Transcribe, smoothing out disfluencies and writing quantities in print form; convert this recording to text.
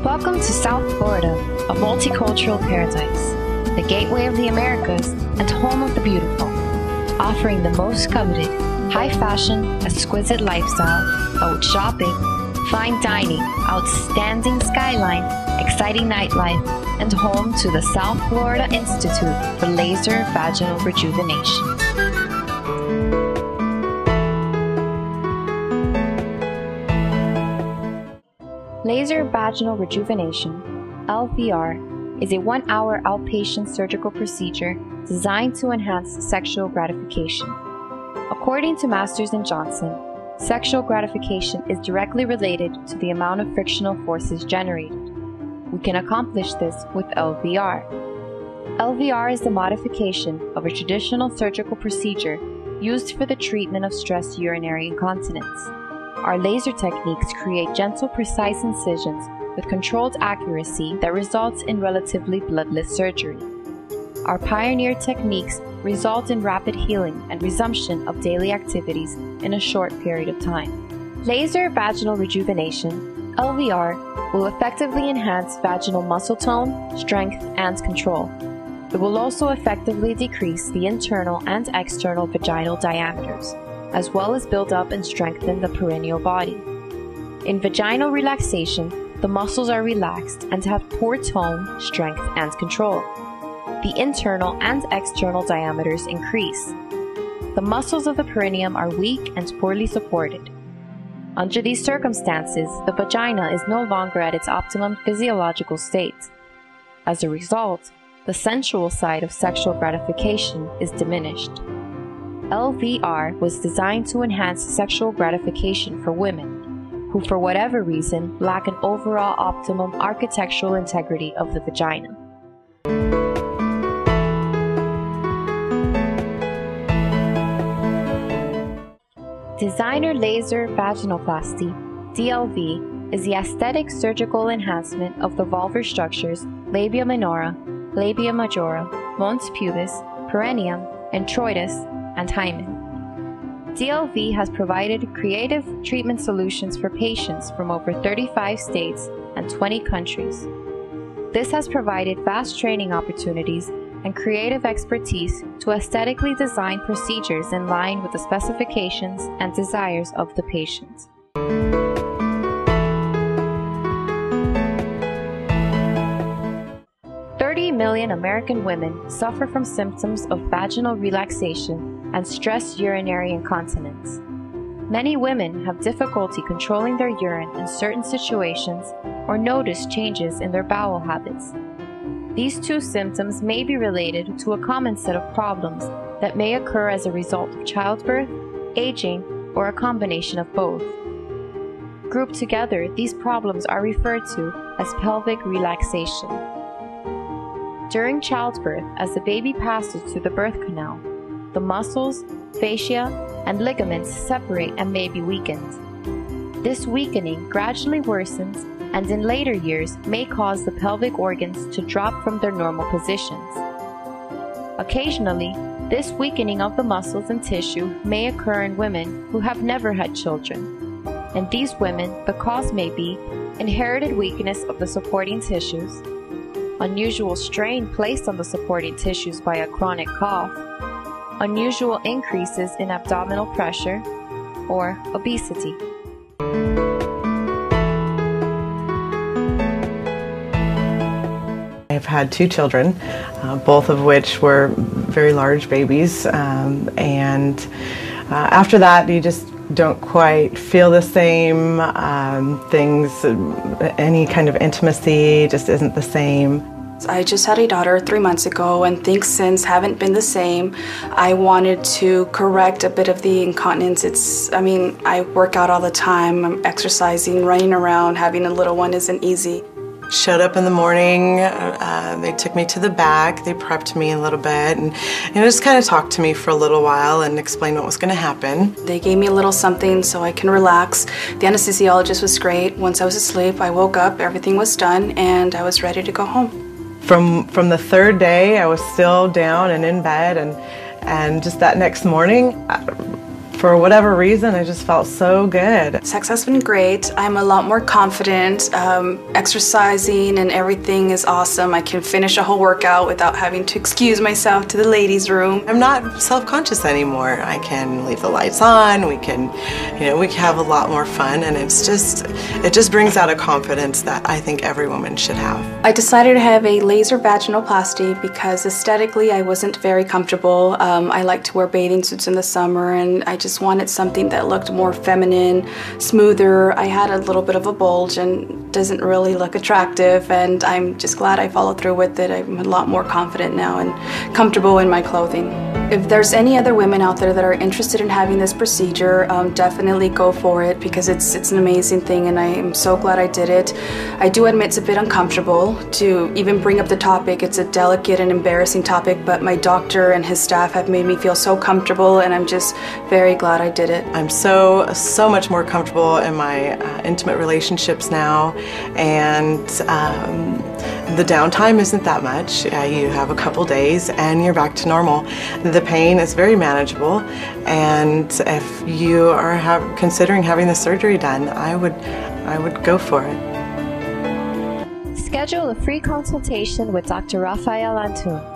Welcome to South Florida, a multicultural paradise, the gateway of the Americas and home of the beautiful, offering the most coveted, high-fashion, exquisite lifestyle, boat shopping, fine dining, outstanding skyline, exciting nightlife, and home to the South Florida Institute for Laser Vaginal Rejuvenation. Laser Vaginal Rejuvenation, LVR, is a 1-hour outpatient surgical procedure designed to enhance sexual gratification. According to Masters and Johnson, sexual gratification is directly related to the amount of frictional forces generated. We can accomplish this with LVR. LVR is the modification of a traditional surgical procedure used for the treatment of stress urinary incontinence. Our laser techniques create gentle, precise incisions with controlled accuracy that results in relatively bloodless surgery. Our pioneered techniques result in rapid healing and resumption of daily activities in a short period of time. Laser Vaginal Rejuvenation, LVR, will effectively enhance vaginal muscle tone, strength, and control. It will also effectively decrease the internal and external vaginal diameters, as well as build up and strengthen the perineal body. In vaginal relaxation, the muscles are relaxed and have poor tone, strength, and control. The internal and external diameters increase. The muscles of the perineum are weak and poorly supported. Under these circumstances, the vagina is no longer at its optimum physiological state. As a result, the sensual side of sexual gratification is diminished. LVR was designed to enhance sexual gratification for women who, for whatever reason, lack an overall optimum architectural integrity of the vagina. Designer Laser Vaginoplasty, DLV, is the aesthetic surgical enhancement of the vulvar structures labia minora, labia majora, mons pubis, perineum, introitus, and hymen. DLV has provided creative treatment solutions for patients from over 35 states and 20 countries. This has provided vast training opportunities and creative expertise to aesthetically design procedures in line with the specifications and desires of the patient. $30 million American women suffer from symptoms of vaginal relaxation and stress urinary incontinence. Many women have difficulty controlling their urine in certain situations or notice changes in their bowel habits. These two symptoms may be related to a common set of problems that may occur as a result of childbirth, aging, or a combination of both. Grouped together, these problems are referred to as pelvic relaxation. During childbirth, as the baby passes through the birth canal, the muscles, fascia, and ligaments separate and may be weakened. This weakening gradually worsens and in later years may cause the pelvic organs to drop from their normal positions. Occasionally, this weakening of the muscles and tissue may occur in women who have never had children. In these women, the cause may be inherited weakness of the supporting tissues, unusual strain placed on the supporting tissues by a chronic cough, unusual increases in abdominal pressure, or obesity. I've had 2 children, both of which were very large babies, and after that you just don't quite feel the same. Any kind of intimacy just isn't the same. I just had a daughter 3 months ago, and things since haven't been the same. I wanted to correct a bit of the incontinence. I work out all the time, I'm exercising, running around, having a little one isn't easy. Showed up in the morning, they took me to the back, they prepped me a little bit, and just kind of talked to me for a little while and explained what was going to happen. They gave me a little something so I can relax. The anesthesiologist was great. Once I was asleep, I woke up, everything was done, and I was ready to go home. From the 3rd day, I was still down and in bed, and just that next morning, for whatever reason, I just felt so good. Sex has been great. I'm a lot more confident. Exercising and everything is awesome. I can finish a whole workout without having to excuse myself to the ladies' room. I'm not self-conscious anymore. I can leave the lights on. We can have a lot more fun, and it just brings out a confidence that I think every woman should have. I decided to have a laser vaginoplasty because aesthetically I wasn't very comfortable. I like to wear bathing suits in the summer, and I just wanted something that looked more feminine, smoother. I had a little bit of a bulge and doesn't really look attractive, and I'm just glad I followed through with it. I'm a lot more confident now and comfortable in my clothing. If there's any other women out there that are interested in having this procedure, definitely go for it because it's an amazing thing, and I am so glad I did it. I do admit it's a bit uncomfortable to even bring up the topic. It's a delicate and embarrassing topic, but my doctor and his staff have made me feel so comfortable, and I'm just very glad I did it. I'm so much more comfortable in my intimate relationships now, and the downtime isn't that much. You have a couple days and you're back to normal. The pain is very manageable, and if you are considering having the surgery done, I would go for it. Schedule a free consultation with Dr. Rafael Antun.